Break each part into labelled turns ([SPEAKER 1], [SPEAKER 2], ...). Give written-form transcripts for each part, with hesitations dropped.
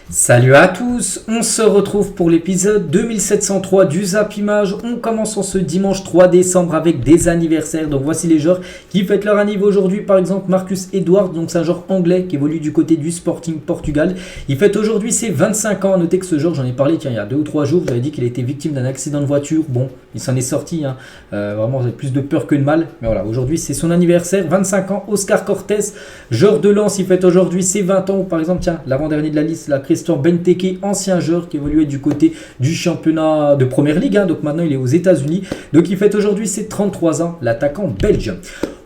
[SPEAKER 1] Salut à tous, on se retrouve pour l'épisode 2703 du Zap Image. On commence en ce dimanche 3 décembre avec des anniversaires. Donc voici les joueurs qui fêtent leur anniversaire aujourd'hui. Par exemple Marcus Edwards, donc c'est un joueur anglais qui évolue du côté du Sporting Portugal. Il fête aujourd'hui ses 25 ans. Notez que ce joueur, j'en ai parlé il y a 2 ou 3 jours, j'avais dit qu'il a été victime d'un accident de voiture. Bon, il s'en est sorti, vraiment j'ai plus de peur que de mal. Mais voilà, aujourd'hui c'est son anniversaire, 25 ans. Oscar Cortés, joueur de Lens, il fête aujourd'hui ses 20 ans. Par exemple, tiens, l'avant-dernier de la liste, la Christian Benteke, ancien joueur qui évoluait du côté du championnat de Première Ligue, donc maintenant il est aux États-Unis. Donc il fête aujourd'hui ses 33 ans, l'attaquant belge.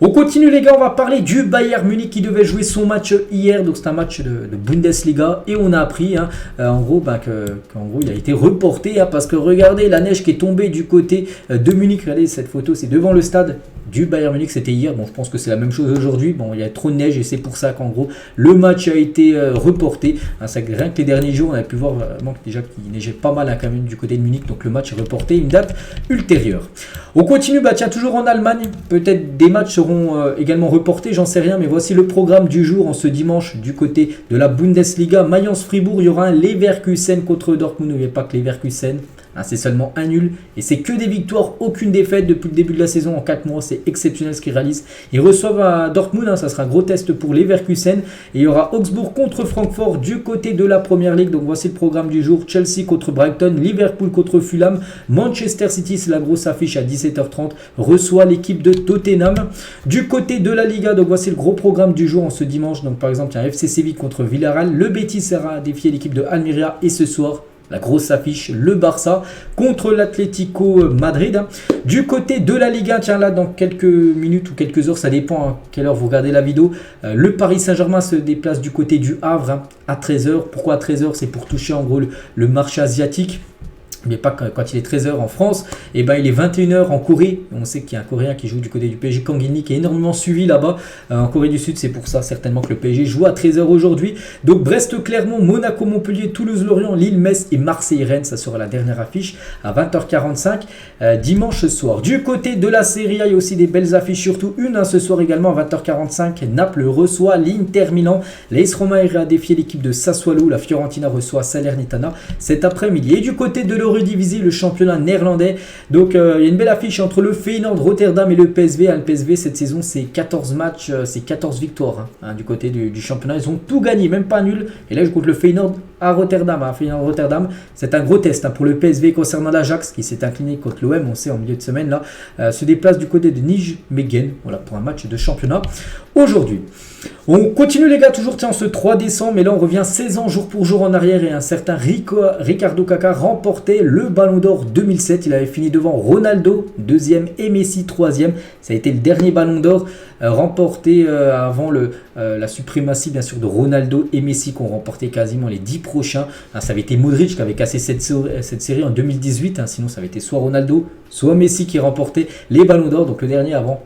[SPEAKER 1] On continue les gars, on va parler du Bayern Munich qui devait jouer son match hier, donc c'est un match de Bundesliga et on a appris en gros qu'en gros il a été reporté parce que regardez la neige qui est tombée du côté de Munich. Regardez cette photo, c'est devant le stade du Bayern Munich, c'était hier. Bon, je pense que c'est la même chose aujourd'hui. Bon, il y a trop de neige et c'est pour ça qu'en gros le match a été reporté. Ça, rien que les derniers jours, on a pu voir vraiment déjà qu'il neigeait pas mal quand même du côté de Munich, donc le match est reporté une date ultérieure. On continue, tiens, toujours en Allemagne. Peut-être des matchs seront également reportés, j'en sais rien, mais voici le programme du jour en ce dimanche du côté de la Bundesliga. Mayence-Fribourg, il y aura un Leverkusen contre Dortmund. N'oubliez pas que Leverkusen, c'est seulement un nul et c'est que des victoires, aucune défaite depuis le début de la saison en 4 mois. C'est exceptionnel ce qu'ils réalisent. Ils reçoivent à Dortmund, ça sera un gros test pour Leverkusen. Et il y aura Augsbourg contre Francfort du côté de la Première Ligue. Donc voici le programme du jour. Chelsea contre Brighton, Liverpool contre Fulham, Manchester City, c'est la grosse affiche à 17h30, reçoit l'équipe de Tottenham. Du côté de la Liga, donc voici le gros programme du jour en ce dimanche. Donc par exemple, il y a FC Séville contre Villarreal, le Betis sera défier l'équipe de Almeria et ce soir, la grosse affiche, le Barça contre l'Atlético Madrid. Du côté de la Ligue 1, tiens là dans quelques minutes ou quelques heures, ça dépend à quelle heure vous regardez la vidéo, le Paris Saint-Germain se déplace du côté du Havre à 13h. Pourquoi à 13h? C'est pour toucher en gros le marché asiatique. Mais pas quand il est 13h en France, et il est 21h en Corée. On sait qu'il y a un Coréen qui joue du côté du PSG, Kang In-lee, qui est énormément suivi là-bas en Corée du Sud. C'est pour ça certainement que le PSG joue à 13h aujourd'hui. Donc Brest-Clermont, Monaco-Montpellier, Toulouse-Lorient, Lille-Metz et Marseille-Rennes. Ça sera la dernière affiche à 20h45 dimanche soir. Du côté de la Serie A, il y a aussi des belles affiches, surtout une ce soir également à 20h45. Naples reçoit l'Inter Milan. L'AS Roma ira défier l'équipe de Sassuolo. La Fiorentina reçoit Salernitana cet après-midi. Et du côté de rediviser le championnat néerlandais. Donc il y a une belle affiche entre le Feyenoord Rotterdam et le PSV. Le PSV cette saison c'est 14 matchs, c'est 14 victoires du côté du championnat. Ils ont tout gagné, même pas nul. Et là je compte le Feyenoord à Rotterdam. Feyenoord Rotterdam, c'est un gros test pour le PSV concernant l'Ajax qui s'est incliné contre l'OM, on sait en milieu de semaine là, se déplace du côté de Nijmegen, voilà pour un match de championnat aujourd'hui. On continue les gars, toujours en ce 3 décembre, mais là on revient 16 ans jour pour jour en arrière et un certain Ricardo Caca remportait le Ballon d'Or 2007. Il avait fini devant Ronaldo, 2e et Messi, 3e. Ça a été le dernier Ballon d'Or remporté avant la suprématie bien sûr de Ronaldo et Messi qui ont remporté quasiment les 10 prochains. Ça avait été Modric qui avait cassé cette série en 2018, sinon ça avait été soit Ronaldo, soit Messi qui remportait les Ballons d'Or. Donc le dernier avant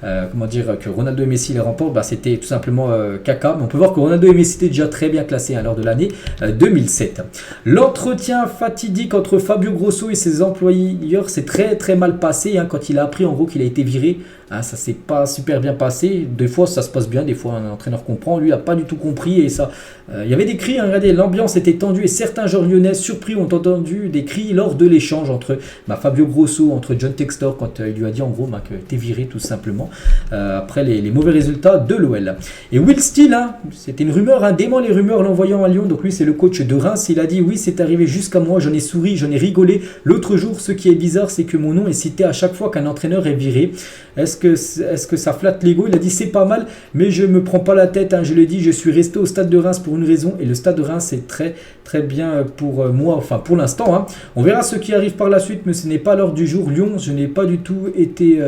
[SPEAKER 1] que Ronaldo et Messi les remportent, c'était tout simplement Kaka. Mais on peut voir que Ronaldo et Messi étaient déjà très bien classés lors de l'année 2007. L'entretien fatidique entre Fabio Grosso et ses employeurs s'est très très mal passé quand il a appris en gros qu'il a été viré. Ça s'est pas super bien passé. Des fois ça se passe bien, des fois un entraîneur comprend. Lui a pas du tout compris et ça. Il y avait des cris, regardez, l'ambiance était tendue et certains joueurs lyonnais surpris ont entendu des cris lors de l'échange entre Fabio Grosso, entre John Textor quand il lui a dit en gros que t'es viré tout simplement après les mauvais résultats de l'OL. Et Will Steele, c'était une rumeur, dément les rumeurs l'envoyant à Lyon. Donc lui c'est le coach de Reims. Il a dit oui c'est arrivé jusqu'à moi, j'en ai souri, j'en ai rigolé l'autre jour. Ce qui est bizarre c'est que mon nom est cité à chaque fois qu'un entraîneur est viré. Est-ce que ça flatte l'ego? Il a dit c'est pas mal, mais je me prends pas la tête. Je l'ai dit, je suis resté au stade de Reims pour une raison et le stade de Reims c'est très très bien pour moi, enfin pour l'instant. On verra ce qui arrive par la suite, mais ce n'est pas l'heure du jour. Lyon, je n'ai pas du tout été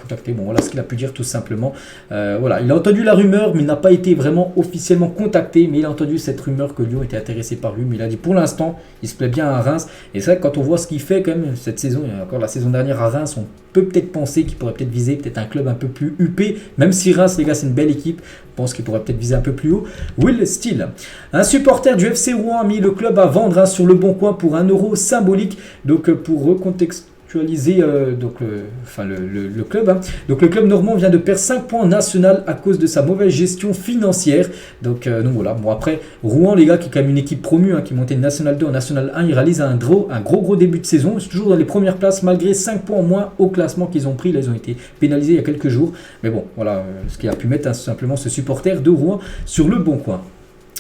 [SPEAKER 1] contacté. Bon, voilà ce qu'il a pu dire tout simplement. Il a entendu la rumeur, mais il n'a pas été vraiment officiellement contacté, mais il a entendu cette rumeur que Lyon était intéressé par lui. Mais il a dit pour l'instant, il se plaît bien à Reims. Et c'est vrai que quand on voit ce qu'il fait quand même cette saison, et encore la saison dernière à Reims, on peut peut-être penser qu'il pourrait peut-être viser peut-être un club un peu plus huppé, même si Reims, les gars, c'est une belle équipe. Je pense qu'il pourrait peut-être viser un peu plus haut. Will Steele, un supporter du FC Rouen a mis le club à vendre sur le bon coin pour 1 euro symbolique. Donc pour actualiser le club. Hein. Donc le club normand vient de perdre 5 points en national à cause de sa mauvaise gestion financière. Donc voilà, bon après Rouen les gars qui est quand même une équipe promue qui montait de National 2 en National 1, ils réalisent un gros début de saison. Ils sont toujours dans les premières places malgré 5 points en moins au classement qu'ils ont pris. Là ils ont été pénalisés il y a quelques jours. Mais bon voilà ce qui a pu mettre simplement ce supporter de Rouen sur le bon coin.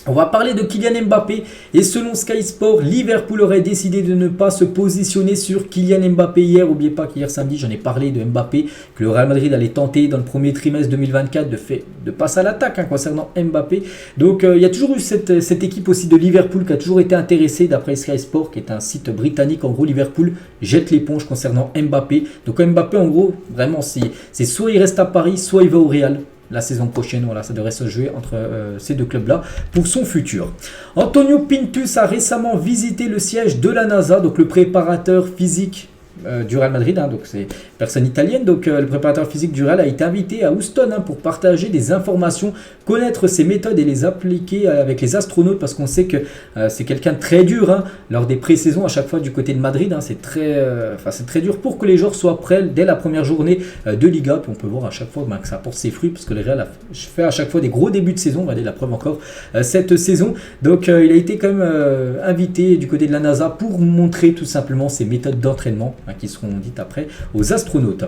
[SPEAKER 1] On va parler de Kylian Mbappé et selon Sky Sport, Liverpool aurait décidé de ne pas se positionner sur Kylian Mbappé hier. N'oubliez pas qu'hier samedi, j'en ai parlé de Mbappé, que le Real Madrid allait tenter dans le premier trimestre 2024 de passer à l'attaque concernant Mbappé. Donc il y a toujours eu cette équipe aussi de Liverpool qui a toujours été intéressée d'après Sky Sport, qui est un site britannique. En gros, Liverpool jette l'éponge concernant Mbappé. Donc Mbappé, en gros, vraiment, c'est soit il reste à Paris, soit il va au Real. La saison prochaine, voilà, ça devrait se jouer entre ces deux clubs-là pour son futur. Antonio Pintus a récemment visité le siège de la NASA, donc le préparateur physique du Real Madrid, donc c'est personne italienne. Donc le préparateur physique du Real a été invité à Houston pour partager des informations, connaître ses méthodes et les appliquer avec les astronautes, parce qu'on sait que c'est quelqu'un de très dur lors des pré-saisons à chaque fois du côté de Madrid. C'est très dur pour que les joueurs soient prêts dès la première journée de Liga. Puis on peut voir à chaque fois que ça apporte ses fruits, parce que le Real fait à chaque fois des gros débuts de saison. Regardez la preuve encore cette saison. Donc il a été quand même invité du côté de la NASA pour montrer tout simplement ses méthodes d'entraînement qui seront dites après aux astronautes.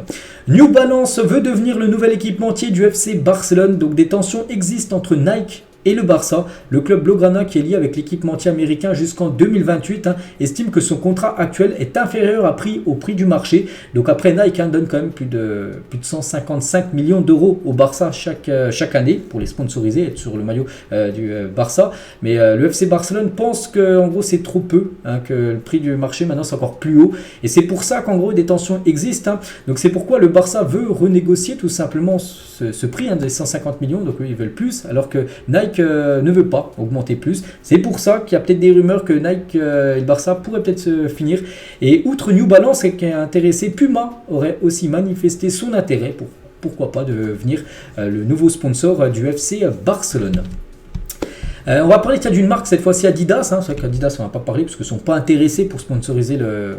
[SPEAKER 1] New Balance veut devenir le nouvel équipementier du FC Barcelone. Donc des tensions existent entre Nike et le Barça. Le club blaugrana, qui est lié avec l'équipementier américain jusqu'en 2028, estime que son contrat actuel est inférieur au prix du marché. Donc après, Nike donne quand même plus de 155 millions d'euros au Barça chaque année pour les sponsoriser, être sur le maillot du Barça. Mais le FC Barcelone pense que en gros c'est trop peu, que le prix du marché maintenant c'est encore plus haut. Et c'est pour ça qu'en gros des tensions existent. Donc c'est pourquoi le Barça veut renégocier tout simplement ce prix des 150 millions. Donc eux ils veulent plus, alors que Nike ne veut pas augmenter plus. C'est pour ça qu'il y a peut-être des rumeurs que Nike et le Barça pourraient peut-être se finir. Et outre New Balance qui est intéressé, Puma aurait aussi manifesté son intérêt pourquoi pas devenir le nouveau sponsor du FC Barcelone. On va parler d'une marque, cette fois-ci Adidas. C'est vrai qu'Adidas, on va pas parler parce qu'ils ne sont pas intéressés pour sponsoriser le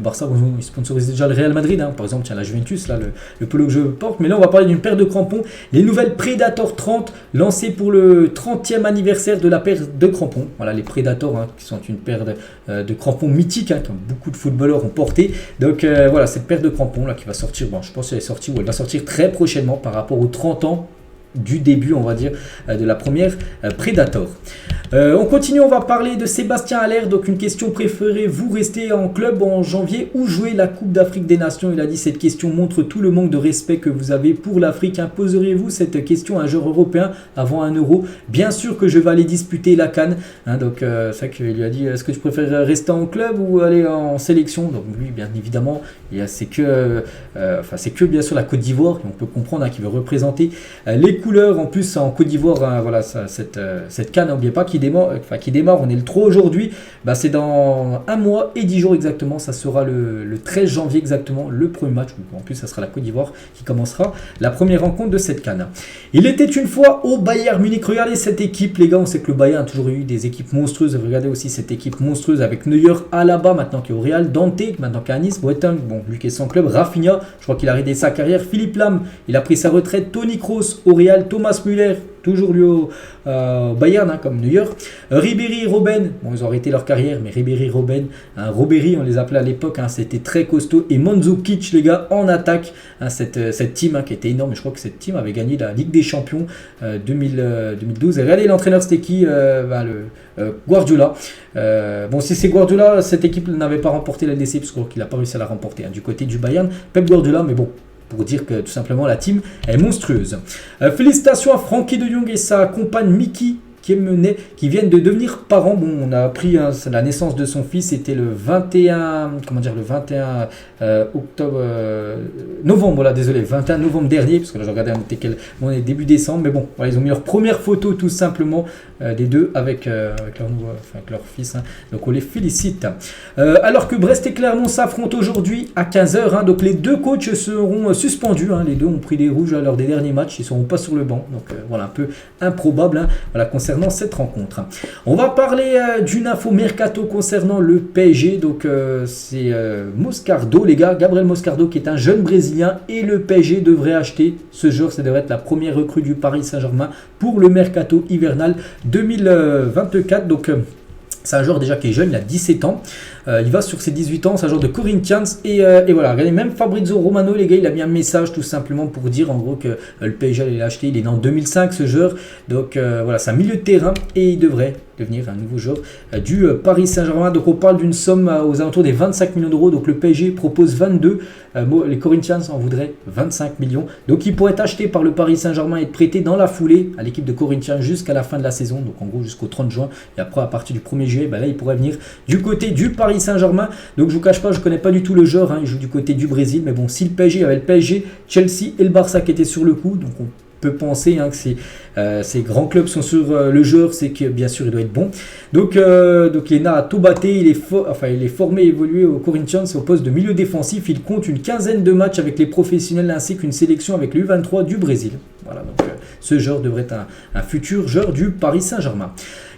[SPEAKER 1] Barça. Ils sponsorisent déjà le Real Madrid. Par exemple, la Juventus, là, le polo que je porte. Mais là, on va parler d'une paire de crampons. Les nouvelles Predator 30, lancées pour le 30e anniversaire de la paire de crampons. Voilà, les Predator, qui sont une paire de crampons mythiques, que beaucoup de footballeurs ont porté. Donc voilà, cette paire de crampons là qui va sortir, je pense qu'elle est sortie, ou elle va sortir très prochainement par rapport aux 30 ans du début, on va dire, de la première Predator. On continue, on va parler de Sébastien Haller. Donc une question: préférez-vous rester en club en janvier ou jouer la Coupe d'Afrique des Nations? Il a dit: cette question montre tout le manque de respect que vous avez pour l'Afrique. Imposerez-vous cette question à un joueur européen avant un euro? Bien sûr que je vais aller disputer la CAN. Donc c'est ça qu'il lui a dit: est-ce que tu préfères rester en club ou aller en sélection? Donc lui, bien évidemment, c'est que bien sûr la Côte d'Ivoire. On peut comprendre qu'il veut représenter les couleurs. En plus en Côte d'Ivoire, voilà, cette CAN, n'oubliez pas, qui démarre, on est le 3 aujourd'hui, c'est dans 1 mois et 10 jours exactement. Ça sera le 13 janvier exactement, le premier match. En plus ça sera la Côte d'Ivoire qui commencera la première rencontre de cette CAN. Il était une fois au Bayern Munich. Regardez cette équipe les gars, on sait que le Bayern a toujours eu des équipes monstrueuses. Regardez aussi cette équipe monstrueuse avec Neuer, Alaba maintenant qui est au Real, Dante maintenant qui est à Nice, Boateng, lui qui est sans club, Rafinha, je crois qu'il a arrêté sa carrière, Philippe Lam, il a pris sa retraite, Toni Kroos au Real, Thomas Müller toujours lui au Bayern, comme Neuer, Ribéry, Robben, ils ont arrêté leur carrière, mais Ribéry, Robben, Robéry on les appelait à l'époque, c'était très costaud, et Mandzukic les gars en attaque, cette team qui était énorme. Je crois que cette team avait gagné la Ligue des Champions 2012. Et regardez l'entraîneur, c'était qui? Guardiola. Si c'est Guardiola, cette équipe n'avait pas remporté la LDC, parce qu'il n'a pas réussi à la remporter du côté du Bayern, Pep Guardiola, mais bon, pour dire que tout simplement la team est monstrueuse. Félicitations à Frankie de Jong et sa compagne Mickey qui viennent de devenir parents. On a appris la naissance de son fils, c'était le 21 octobre, novembre, 21 novembre dernier, parce que là je regardais on est début décembre, mais bon, voilà, ils ont mis leur première photo tout simplement des deux avec leur fils, donc on les félicite. Alors que Brest et Clermont s'affrontent aujourd'hui à 15h, donc les deux coachs seront suspendus, les deux ont pris des rouges lors des derniers matchs, ils ne seront pas sur le banc, donc voilà, un peu improbable. Voilà, concernant concernant cette rencontre. On va parler d'une info mercato concernant le PSG. Donc c'est Moscardo, les gars, Gabriel Moscardo qui est un jeune Brésilien et le PSG devrait acheter ce joueur. Ça devrait être la première recrue du Paris Saint-Germain pour le mercato hivernal 2024. Donc c'est un joueur déjà qui est jeune, il a 17 ans. Il va sur ses 18 ans, c'est un joueur de Corinthians. Et voilà, regardez, même Fabrizio Romano, les gars, il a mis un message tout simplement pour dire en gros que le PSG allait l'acheter. Il est né en 2005 ce joueur. Donc voilà, c'est un milieu de terrain et il devrait devenir un nouveau joueur du Paris Saint-Germain. Donc on parle d'une somme aux alentours des 25 millions d'euros. Donc le PSG propose 22. Les Corinthians en voudraient 25 millions. Donc il pourrait être acheté par le Paris Saint-Germain et être prêté dans la foulée à l'équipe de Corinthians jusqu'à la fin de la saison. Donc en gros jusqu'au 30 juin. Et après à partir du 1er juillet, ben là il pourrait venir du côté du Paris Saint-Germain. Donc je vous cache pas, je connais pas du tout le joueur. Il joue du côté du Brésil. Mais bon, si le PSG, il y avait le PSG, Chelsea et le Barça qui étaient sur le coup. Donc on peut penser que ces grands clubs sont sur le joueur, c'est que bien sûr il doit être bon. Donc il est né à Taubaté, il est formé et évolué au Corinthians au poste de milieu défensif. Il compte une quinzaine de matchs avec les professionnels ainsi qu'une sélection avec l'U23 du Brésil. Voilà, donc ce joueur devrait être un futur joueur du Paris Saint-Germain.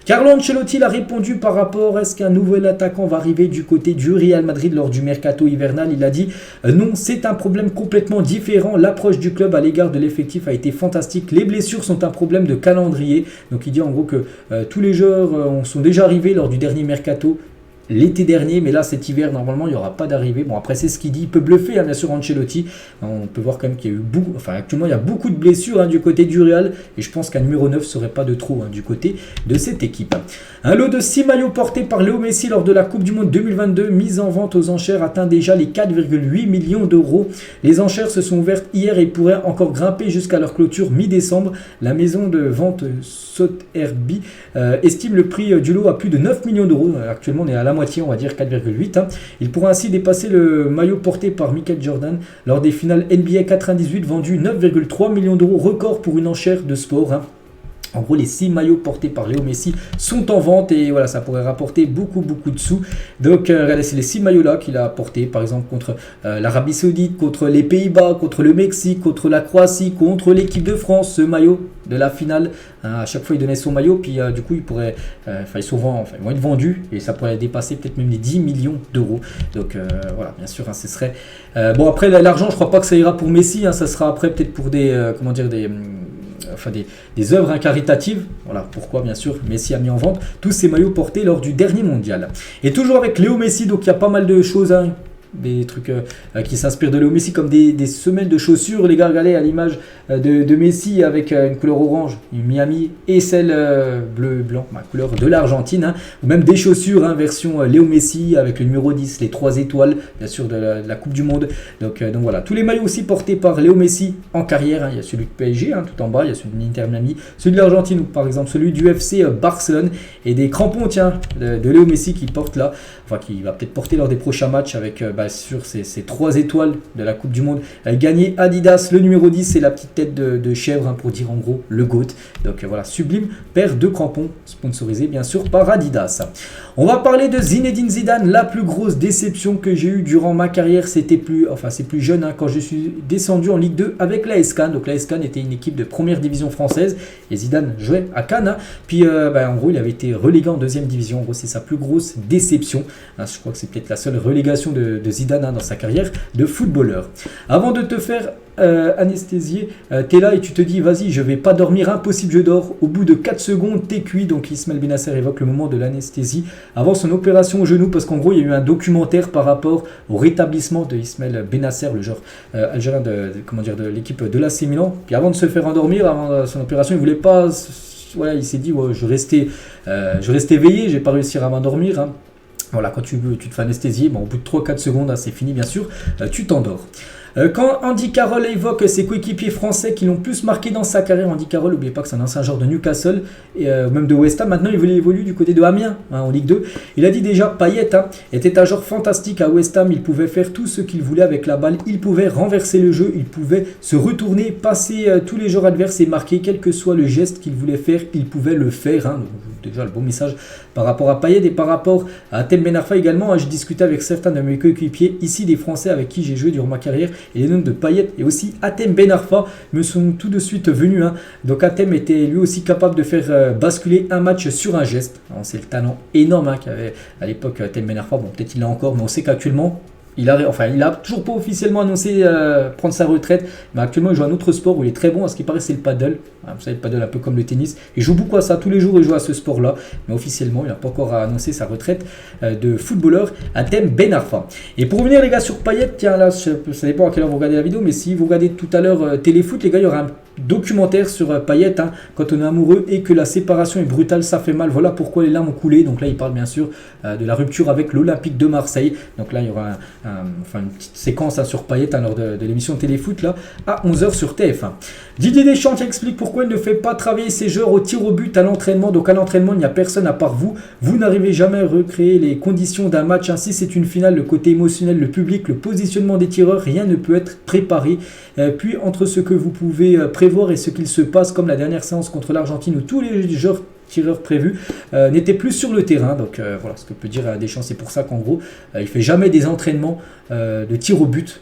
[SPEAKER 1] Carlo Ancelotti a répondu par rapport à est-ce qu'un nouvel attaquant va arriver du côté du Real Madrid lors du mercato hivernal. Il a dit non, c'est un problème complètement différent. L'approche du club à l'égard de l'effectif a été fantastique. Les blessures sont un problème de calendrier. Donc il dit en gros que tous les joueurs sont déjà arrivés lors du dernier mercato l'été dernier, mais là cet hiver normalement il n'y aura pas d'arrivée. Bon après c'est ce qu'il dit, il peut bluffer bien sûr Ancelotti. On peut voir quand même qu'il y a eu actuellement il y a beaucoup de blessures du côté du Real et je pense qu'un numéro 9 serait pas de trop du côté de cette équipe. Un lot de 6 maillots portés par Léo Messi lors de la Coupe du Monde 2022 mise en vente aux enchères atteint déjà les 4,8 millions d'euros. Les enchères se sont ouvertes hier et pourraient encore grimper jusqu'à leur clôture mi-décembre. La maison de vente Sotheby's estime le prix du lot à plus de 9 millions d'euros. Actuellement on est à la moitié, on va dire 4,8. Il pourra ainsi dépasser le maillot porté par Michael Jordan lors des finales NBA 98 vendu 9,3 millions d'euros, record pour une enchère de sport. En gros, les 6 maillots portés par Léo Messi sont en vente et voilà, ça pourrait rapporter beaucoup de sous. Donc, regardez, c'est les 6 maillots-là qu'il a portés, par exemple, contre l'Arabie Saoudite, contre les Pays-Bas, contre le Mexique, contre la Croatie, contre l'équipe de France. Ce maillot de la finale, à chaque fois, il donnait son maillot, puis du coup, il pourrait, ils vont être vendus et ça pourrait dépasser peut-être même les 10 millions d'euros. Donc, voilà, bien sûr, ce serait... bon, après, l'argent, je crois pas que ça ira pour Messi, ça sera après peut-être pour des œuvres caritatives. Voilà pourquoi bien sûr Messi a mis en vente tous ces maillots portés lors du dernier mondial. Et toujours avec Léo Messi, donc il y a pas mal de choses, des trucs qui s'inspirent de Léo Messi, comme des semelles de chaussures, les gars, regardez à l'image de Messi avec une couleur orange, une Miami, et celle bleu blanc, couleur de l'Argentine, ou même des chaussures version Léo Messi avec le numéro 10, les 3 étoiles bien sûr de la Coupe du Monde. Donc voilà, tous les maillots aussi portés par Léo Messi en carrière, il y a celui de PSG tout en bas, il y a celui de l'Inter Miami, celui de l'Argentine ou par exemple celui du FC Barcelone, et des crampons de Léo Messi qui porte là, qui va peut-être porter lors des prochains matchs avec sur ces 3 étoiles de la Coupe du Monde. Gagné Adidas, le numéro 10, c'est la petite tête de chèvre pour dire en gros le GOAT. Donc voilà, sublime paire de crampons sponsorisés bien sûr par Adidas. On va parler de Zinedine Zidane, la plus grosse déception que j'ai eue durant ma carrière. C'est plus jeune quand je suis descendu en Ligue 2 avec l'AS Cannes. Donc l'AS Cannes était une équipe de première division française et Zidane jouait à Cannes. Puis en gros il avait été relégué en deuxième division. En gros c'est sa plus grosse déception. Je crois que c'est peut-être la seule relégation de Zidane dans sa carrière de footballeur. Avant de te faire anesthésier, t'es là et tu te dis vas-y, je vais pas dormir, impossible, je dors. Au bout de 4 secondes t'es cuit. Donc Ismaël Benasser évoque le moment de l'anesthésie avant son opération au genou, parce qu'en gros il y a eu un documentaire par rapport au rétablissement de Ismaël Benasser, le joueur algérien de l'équipe de l'AC Milan. Puis avant de se faire endormir, avant son opération, il voulait pas, il s'est dit je restais éveillé, j'ai pas réussi à m'endormir. Voilà, quand tu te fais anesthésier, au bout de 3-4 secondes, c'est fini bien sûr, tu t'endors. Quand Andy Carroll évoque ses coéquipiers français qui l'ont plus marqué dans sa carrière, Andy Carroll, n'oubliez pas que c'est un ancien joueur de Newcastle et même de West Ham, maintenant il évolue du côté de Amiens en Ligue 2. Il a dit déjà, Payet était un joueur fantastique à West Ham, il pouvait faire tout ce qu'il voulait avec la balle, il pouvait renverser le jeu, il pouvait se retourner, passer tous les joueurs adverses et marquer, quel que soit le geste qu'il voulait faire, il pouvait le faire. Donc, déjà le beau message par rapport à Payet et par rapport à Hatem Ben Arfa également, hein, j'ai discuté avec certains de mes coéquipiers, ici des Français avec qui j'ai joué durant ma carrière, et les noms de Payet et aussi Hatem Ben Arfa me sont tout de suite venus. Hein. Donc Hatem était lui aussi capable de faire basculer un match sur un geste. C'est le talent énorme hein, qu'avait à l'époque Hatem Ben Arfa. Bon, peut-être il l'a encore, mais on sait qu'actuellement, il a toujours pas officiellement annoncé prendre sa retraite, mais actuellement il joue à un autre sport où il est très bon. À ce qui paraît, c'est le paddle. Vous savez, le paddle un peu comme le tennis. Il joue beaucoup à ça, tous les jours il joue à ce sport-là, mais officiellement il n'a pas encore annoncé sa retraite de footballeur. Hatem Ben Arfa. Et pour revenir les gars sur Payet, tiens là, ça dépend à quelle heure vous regardez la vidéo, mais si vous regardez tout à l'heure Téléfoot, les gars, il y aura un documentaire sur Payet, hein, quand on est amoureux et que la séparation est brutale, ça fait mal. Voilà pourquoi les larmes ont coulé. Donc là, il parle bien sûr de la rupture avec l'Olympique de Marseille. Donc là, il y aura une petite séquence hein, sur Payet hein, lors de l'émission Téléfoot là, à 11h sur TF1. Didier Deschamps qui explique pourquoi il ne fait pas travailler ses joueurs au tir au but à l'entraînement. Donc à l'entraînement, il n'y a personne à part vous. Vous n'arrivez jamais à recréer les conditions d'un match. Ainsi, c'est une finale. Le côté émotionnel, le public, le positionnement des tireurs, rien ne peut être préparé. Puis entre ce que vous pouvez prévoir et ce qu'il se passe, comme la dernière séance contre l'Argentine où tous les joueurs tireurs prévus n'étaient plus sur le terrain. Donc voilà ce que peut dire Deschamps. C'est pour ça qu'en gros, il fait jamais des entraînements de tir au but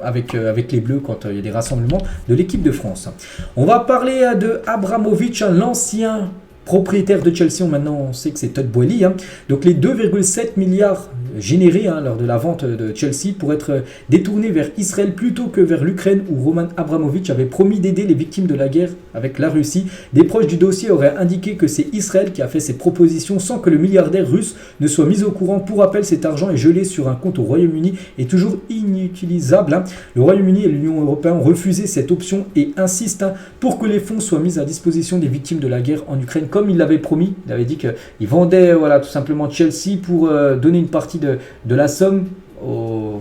[SPEAKER 1] avec les Bleus quand il y a des rassemblements de l'équipe de France. On va parler de Abramovich, l'ancien propriétaire de Chelsea. Maintenant on sait que c'est Todd Boehly. Hein. Donc les 2,7 milliards générés hein, lors de la vente de Chelsea pour être détournés vers Israël plutôt que vers l'Ukraine où Roman Abramovich avait promis d'aider les victimes de la guerre avec la Russie. Des proches du dossier auraient indiqué que c'est Israël qui a fait ces propositions sans que le milliardaire russe ne soit mis au courant. Pour rappel, cet argent est gelé sur un compte au Royaume-Uni et toujours inutilisable. Hein. Le Royaume-Uni et l'Union européenne ont refusé cette option et insistent hein, pour que les fonds soient mis à disposition des victimes de la guerre en Ukraine comme il l'avait promis. Il avait dit qu'il vendait voilà, tout simplement Chelsea pour donner une partie de la somme aux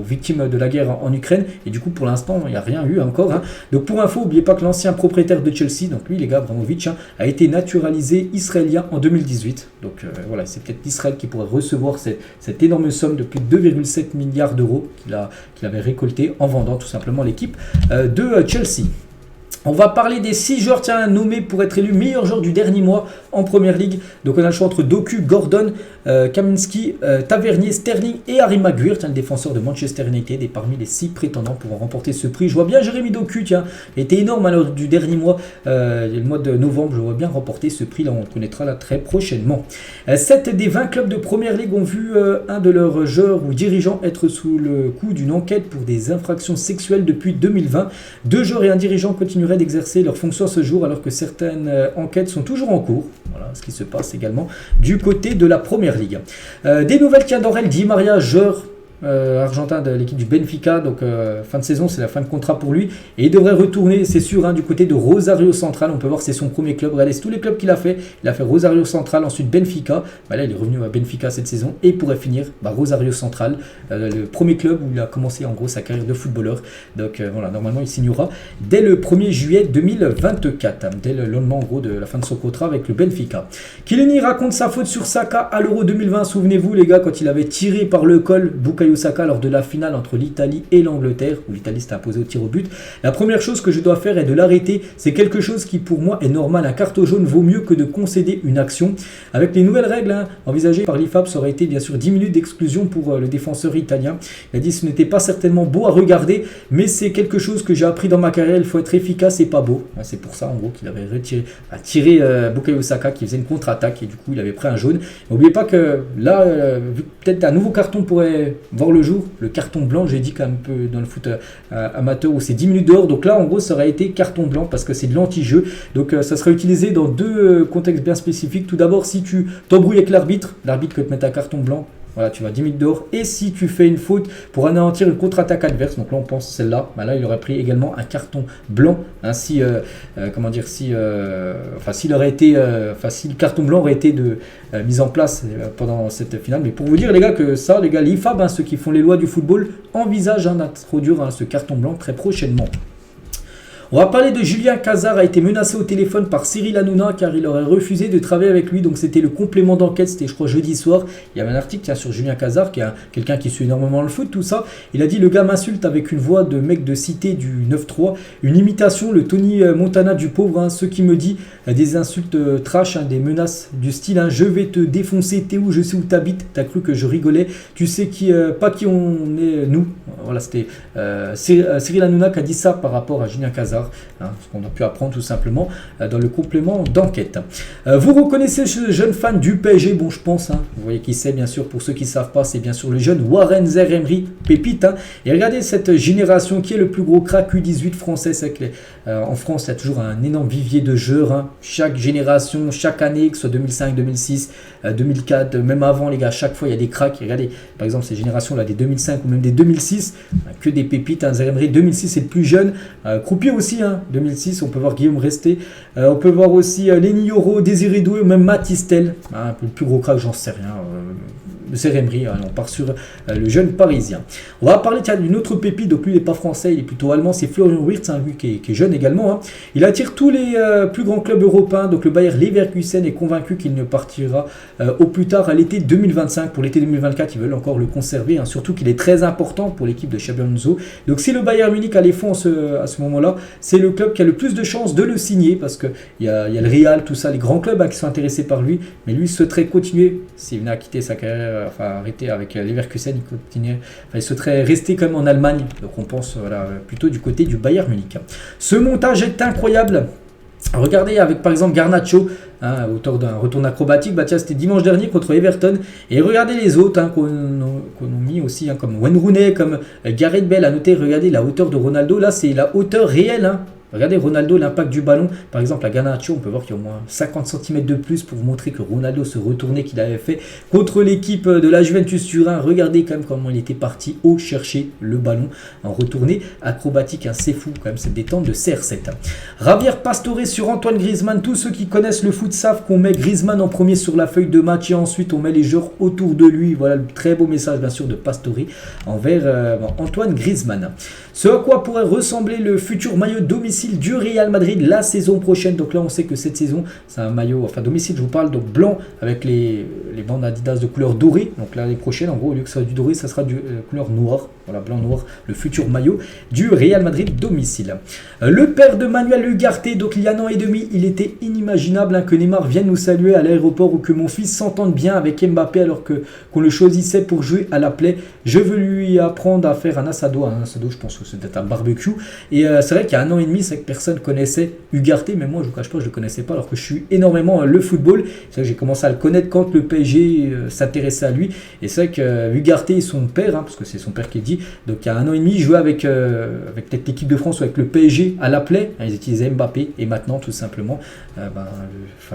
[SPEAKER 1] victimes de la guerre en Ukraine. Et du coup, pour l'instant, il n'y a rien eu encore. Hein. Donc, pour info, n'oubliez pas que l'ancien propriétaire de Chelsea, donc lui, les gars, Abramovich, hein, a été naturalisé israélien en 2018. Donc, voilà, c'est peut-être Israël qui pourrait recevoir cette énorme somme de plus de 2,7 milliards d'euros qu'il avait récolté en vendant tout simplement l'équipe de Chelsea. On va parler des 6 joueurs nommés pour être élus meilleurs joueurs du dernier mois en Première Ligue. Donc on a le choix entre Doku, Gordon, Kaminski, Tavernier, Sterling et Harry Maguire, le défenseur de Manchester United, et parmi les 6 prétendants pour remporter ce prix. Je vois bien Jérémy Doku, il était énorme lors du dernier mois, le mois de novembre, je vois bien remporter ce prix, là on le connaîtra là très prochainement. 7 des 20 clubs de Première Ligue ont vu un de leurs joueurs ou dirigeants être sous le coup d'une enquête pour des infractions sexuelles depuis 2020. 2 joueurs et un dirigeant continueraient d'exercer leurs fonctions à ce jour alors que certaines enquêtes sont toujours en cours. Voilà ce qui se passe également du côté de la Première Ligue. Des nouvelles d'Aurel Di Maria, joueur argentin de l'équipe du Benfica, donc fin de saison, c'est la fin de contrat pour lui et il devrait retourner, c'est sûr, hein, du côté de Rosario Central. On peut voir c'est son premier club. Regardez tous les clubs qu'il a fait. Il a fait Rosario Central, ensuite Benfica. Là, il est revenu à Benfica cette saison et il pourrait finir Rosario Central, le premier club où il a commencé en gros sa carrière de footballeur. Donc voilà, normalement il signera dès le 1er juillet 2024, hein, dès le lendemain en gros de la fin de son contrat avec le Benfica. Kylian raconte sa faute sur Saka à l'Euro 2020. Souvenez-vous les gars, quand il avait tiré par le col Bukayo Saka lors de la finale entre l'Italie et l'Angleterre, où l'Italie s'était imposée au tir au but. La première chose que je dois faire est de l'arrêter. C'est quelque chose qui pour moi est normal. Un carton jaune vaut mieux que de concéder une action. Avec les nouvelles règles envisagées par l'IFAB, ça aurait été bien sûr 10 minutes d'exclusion pour le défenseur italien. Il a dit ce n'était pas certainement beau à regarder, mais c'est quelque chose que j'ai appris dans ma carrière. Il faut être efficace et pas beau. C'est pour ça en gros qu'il avait tiré Bukayo Saka qui faisait une contre-attaque et du coup il avait pris un jaune. N'oubliez pas que là, peut-être un nouveau carton pourrait voir le jour, le carton blanc, j'ai dit quand même un peu dans le foot amateur où c'est 10 minutes dehors, donc là en gros ça aurait été carton blanc parce que c'est de l'anti-jeu, donc ça sera utilisé dans 2 contextes bien spécifiques. Tout d'abord si tu t'embrouilles avec l'arbitre peut te mettre un carton blanc, voilà, tu vas 10 minutes dehors, et si tu fais une faute pour anéantir une contre-attaque adverse, donc là on pense celle-là, là il aurait pris également un carton blanc, hein, si le carton blanc aurait été mis en place pendant cette finale. Mais pour vous dire les gars que ça, les gars, l'IFAB, ceux qui font les lois du football, envisagent d'introduire ce carton blanc très prochainement. On va parler de Julien Cazard, a été menacé au téléphone par Cyril Hanouna car il aurait refusé de travailler avec lui. Donc c'était le complément d'enquête, c'était je crois jeudi soir. Il y avait un article sur Julien Cazard, qui est quelqu'un qui suit énormément le foot, tout ça. Il a dit: le gars m'insulte avec une voix de mec de cité du 9-3, une imitation, le Tony Montana du pauvre, hein, ce qui me dit des insultes trash, hein, des menaces du style, hein, je vais te défoncer, t'es où, je sais où t'habites, t'as cru que je rigolais, tu sais pas qui on est nous. Voilà, c'était Cyril Hanouna qui a dit ça par rapport à Julien Cazard, hein, ce qu'on a pu apprendre tout simplement dans le complément d'enquête. Vous reconnaissez ce jeune fan du PSG, bon je pense, hein, vous voyez qui c'est bien sûr, pour ceux qui ne savent pas, c'est bien sûr le jeune Warren Zaïre-Emery, pépite, hein. Et regardez cette génération qui est le plus gros crack U18 français, c'est que en France il y a toujours un énorme vivier de joueurs, hein. Chaque génération, chaque année, que ce soit 2005, 2006, 2004, même avant les gars, chaque fois il y a des cracks. Regardez par exemple ces générations là des 2005 ou même des 2006, que des pépites, hein. Zaïre-Emery 2006 c'est le plus jeune, Croupier aussi, hein, 2006, on peut voir Guillaume Resté, on peut voir aussi Lenny Yoro, Désiré Doué ou même Matistel, hein, le plus gros crack j'en sais rien, Zaïre-Emery, hein, on part sur le jeune parisien. On va parler d'une autre pépite, donc lui il n'est pas français, il est plutôt allemand, c'est Florian Wirtz, hein, lui qui est jeune également, hein. Il attire tous les plus grands clubs européens, donc le Bayer Leverkusen est convaincu qu'il ne partira au plus tard à l'été 2025. Pour l'été 2024 ils veulent encore le conserver, hein, surtout qu'il est très important pour l'équipe de Xabi Alonso. Donc si le Bayern Munich a les fonds à ce moment-là, c'est le club qui a le plus de chances de le signer, parce qu'il y a le Real, tout ça, les grands clubs, hein, qui sont intéressés par lui, mais lui souhaiterait continuer, s'il venait à quitter sa carrière, enfin arrêter avec Leverkusen, il souhaiterait rester quand même en Allemagne, donc on pense voilà, plutôt du côté du Bayern Munich. Ce montage est incroyable. Regardez avec par exemple Garnacho, hein, auteur d'un retour acrobatique, bah tiens, c'était dimanche dernier contre Everton. Et regardez les autres, hein, qu'on a mis aussi, hein, comme Wayne Rooney, comme Gareth Bale. À noter, regardez la hauteur de Ronaldo, là c'est la hauteur réelle, hein. Regardez Ronaldo, l'impact du ballon. Par exemple, à Garnacho, on peut voir qu'il y a au moins 50 cm de plus pour vous montrer que Ronaldo se retournait qu'il avait fait contre l'équipe de la Juventus Turin. Regardez quand même comment il était parti haut chercher le ballon en retournée acrobatique. Hein, c'est fou quand même cette détente de CR7. Javier Pastore sur Antoine Griezmann. Tous ceux qui connaissent le foot savent qu'on met Griezmann en premier sur la feuille de match et ensuite on met les joueurs autour de lui. Voilà le très beau message bien sûr de Pastore envers Antoine Griezmann. Ce à quoi pourrait ressembler le futur maillot domicile du Real Madrid la saison prochaine. Donc là on sait que cette saison c'est un maillot, enfin domicile je vous parle, donc blanc avec les bandes Adidas de couleur dorée. Donc l'année prochaine en gros au lieu que ce soit du doré ça sera du couleur noire. Voilà, blanc noir, le futur maillot du Real Madrid domicile. Le père de Manuel Ugarte, donc il y a un an et demi, il était inimaginable, hein, que Neymar vienne nous saluer à l'aéroport ou que mon fils s'entende bien avec Mbappé alors qu'on le choisissait pour jouer à la Play. Je veux lui apprendre à faire un assado. Un assado, je pense que c'était un barbecue. Et c'est vrai qu'il y a un an et demi, c'est que personne connaissait Ugarte, mais moi je vous cache pas, je le connaissais pas alors que je suis énormément le football. C'est vrai que j'ai commencé à le connaître quand le PSG s'intéressait à lui. Et c'est vrai que Ugarte et son père, hein, parce que c'est son père qui dit, donc il y a un an et demi, il jouait avec peut-être l'équipe de France ou avec le PSG à la Play. Ils utilisaient Mbappé et maintenant tout simplement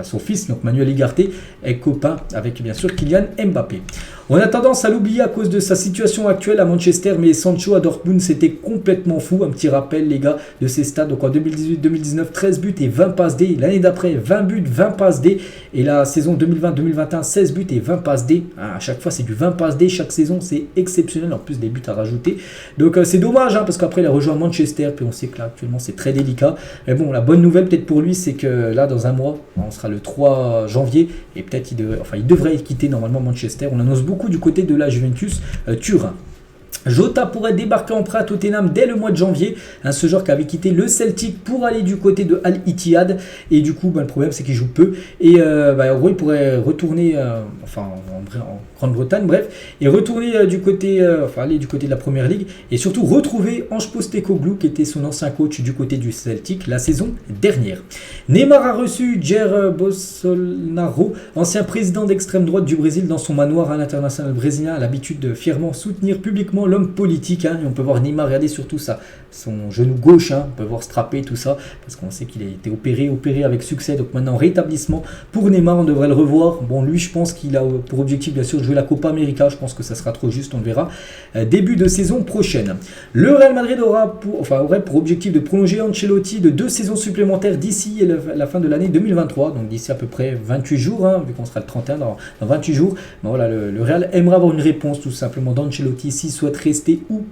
[SPEAKER 1] son fils, donc Manuel Ugarte, est copain avec bien sûr Kylian Mbappé. On a tendance à l'oublier à cause de sa situation actuelle à Manchester, mais Sancho à Dortmund c'était complètement fou. Un petit rappel les gars de ces stats, donc en 2018-2019 13 buts et 20 passes D, l'année d'après 20 buts, 20 passes D, et la saison 2020-2021 16 buts et 20 passes D. À chaque fois c'est du 20 passes D, chaque saison c'est exceptionnel, en plus des buts à rajouter. Donc c'est dommage, hein, parce qu'après il a rejoint Manchester, puis on sait que là actuellement c'est très délicat. Mais bon, la bonne nouvelle peut-être pour lui c'est que là dans un mois, on sera le 3 janvier, et peut-être il devrait quitter normalement Manchester. On annonce beaucoup du côté de la Juventus Turin. Jota pourrait débarquer en prêt à Tottenham dès le mois de janvier, hein, ce joueur qui avait quitté le Celtic pour aller du côté de Al Ittihad, et du coup le problème c'est qu'il joue peu, et en gros il pourrait retourner en Grande-Bretagne, bref, et retourner aller du côté de la Première Ligue, et surtout retrouver Ange Postecoglou qui était son ancien coach du côté du Celtic la saison dernière. Neymar a reçu Jair Bolsonaro, ancien président d'extrême droite du Brésil, dans son manoir. À l'international brésilien a l'habitude de fièrement soutenir publiquement l'homme politique, hein, et on peut voir Neymar, regardez surtout ça, son genou gauche, hein, on peut voir strapper tout ça, parce qu'on sait qu'il a été opéré avec succès, donc maintenant rétablissement pour Neymar, on devrait le revoir. Bon, lui je pense qu'il a pour objectif bien sûr de jouer la Copa América, je pense que ça sera trop juste, on le verra début de saison prochaine. Le Real Madrid aurait pour objectif de prolonger Ancelotti de 2 saisons supplémentaires d'ici la fin de l'année 2023, donc d'ici à peu près 28 jours, hein, vu qu'on sera le 31 dans 28 jours. Bon, voilà, le Real aimerait avoir une réponse tout simplement d'Ancelotti s'il souhaite rester ou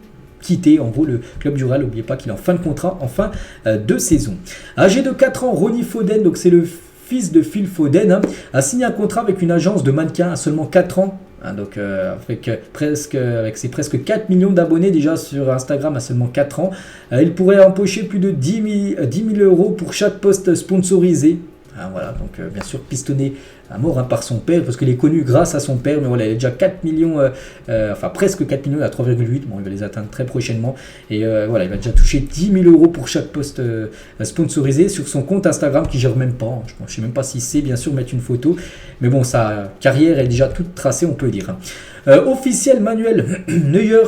[SPEAKER 1] quitter en gros le club du Real. N'oubliez pas qu'il est en fin de contrat, en fin de saison. Âgé de 4 ans, Ronnie Foden, donc c'est le fils de Phil Foden, hein, a signé un contrat avec une agence de mannequins à seulement 4 ans. Donc avec ses presque 4 millions d'abonnés déjà sur Instagram à seulement 4 ans, il pourrait empocher plus de 10 000 euros pour chaque post sponsorisé. Voilà, donc bien sûr pistonné à mort par son père, parce qu'il est connu grâce à son père, mais voilà, il a déjà 4 millions, enfin presque 4 millions, à 3,8, bon, il va les atteindre très prochainement, et voilà, il va déjà toucher 10 000 euros pour chaque post sponsorisé sur son compte Instagram, qui gère même pas, je ne sais même pas s'il sait bien sûr mettre une photo, mais bon, sa carrière est déjà toute tracée, on peut dire. Officiel, Manuel Neuer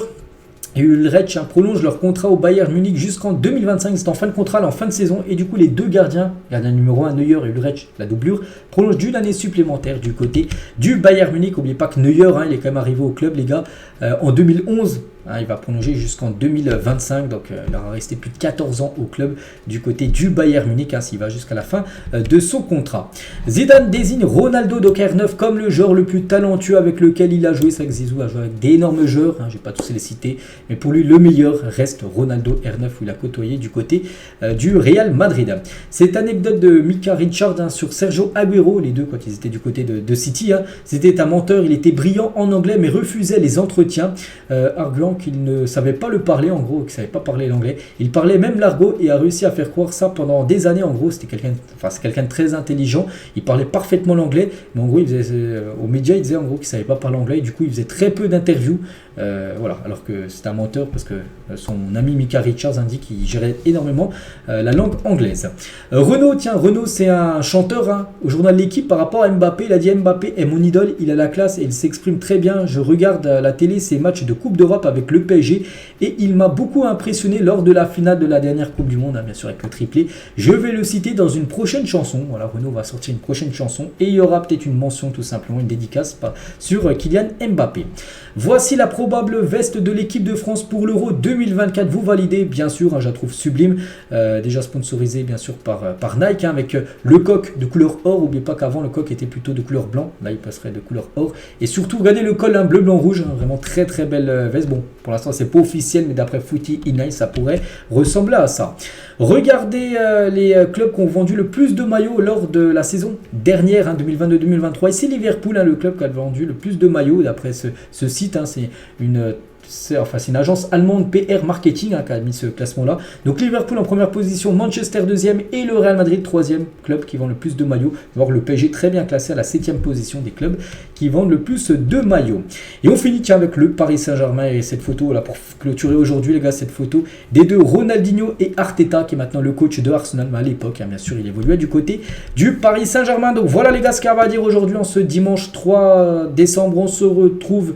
[SPEAKER 1] et Ulreich prolongent leur contrat au Bayern Munich jusqu'en 2025. C'est en fin de contrat, là, en fin de saison. Et du coup, les deux gardiens numéro 1, Neuer et Ulreich, la doublure, prolongent d'une année supplémentaire du côté du Bayern Munich. N'oubliez pas que Neuer, il est quand même arrivé au club, les gars, en 2011. Il va prolonger jusqu'en 2025, donc il aura resté plus de 14 ans au club du côté du Bayern Munich, s'il va jusqu'à la fin de son contrat. Zidane désigne Ronaldo de CR9 comme le joueur le plus talentueux avec lequel il a joué. C'est vrai que Zizou a joué avec d'énormes joueurs, je ne vais pas tous les citer, mais pour lui le meilleur reste Ronaldo R9 où il a côtoyé du côté du Real Madrid. Cette anecdote de Micah Richards sur Sergio Agüero, les deux quand ils étaient du côté de City, c'était un menteur, il était brillant en anglais mais refusait les entretiens, arguant qu'il ne savait pas le parler, en gros, qu'il ne savait pas parler l'anglais. Il parlait même l'argot et a réussi à faire croire ça pendant des années. En gros, c'est quelqu'un de très intelligent. Il parlait parfaitement l'anglais, mais en gros, aux médias, il disait en gros qu'il ne savait pas parler anglais. Du coup, il faisait très peu d'interviews. Voilà, alors que c'est un menteur parce que son ami Micah Richards indique qu'il gérait énormément la langue anglaise. Renaud, c'est un chanteur au journal de l'équipe par rapport à Mbappé. Il a dit Mbappé est mon idole, il a la classe et il s'exprime très bien. Je regarde à la télé ses matchs de Coupe d'Europe avec le PSG et il m'a beaucoup impressionné lors de la finale de la dernière Coupe du Monde, bien sûr avec le triplé. Je vais le citer dans une prochaine chanson. Voilà, Renaud va sortir une prochaine chanson et il y aura peut-être une mention tout simplement, une dédicace sur Kylian Mbappé. Voici la probable veste de l'équipe de France pour l'Euro 2024. Vous validez, bien sûr, je la trouve sublime. Déjà sponsorisée, bien sûr, par Nike, avec le coq de couleur or. N'oubliez pas qu'avant, le coq était plutôt de couleur blanc. Là, il passerait de couleur or. Et surtout, regardez le col bleu, blanc, rouge. Vraiment très, très belle veste. Bon, pour l'instant, c'est pas officiel, mais d'après Footy Inline, ça pourrait ressembler à ça. Regardez les clubs qui ont vendu le plus de maillots lors de la saison dernière, 2022-2023. Et c'est Liverpool, le club qui a vendu le plus de maillots d'après ce site. C'est une agence allemande PR Marketing qui a mis ce classement-là. Donc Liverpool en première position, Manchester deuxième et le Real Madrid troisième club qui vend le plus de maillots. Voir le PSG très bien classé à la 7e position des clubs qui vendent le plus de maillots. Et on finit avec le Paris Saint-Germain et cette photo là pour clôturer aujourd'hui les gars, cette photo des deux Ronaldinho et Arteta qui est maintenant le coach de Arsenal, mais à l'époque bien sûr il évoluait du côté du Paris Saint-Germain. Donc voilà les gars ce qu'on va dire aujourd'hui en ce dimanche 3 décembre. On se retrouve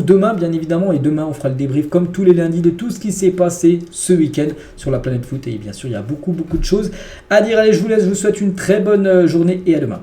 [SPEAKER 1] demain bien évidemment et demain on fera le débrief comme tous les lundis de tout ce qui s'est passé ce week-end sur la planète foot et bien sûr il y a beaucoup de choses à dire. Allez, je vous laisse, je vous souhaite une très bonne journée et à demain.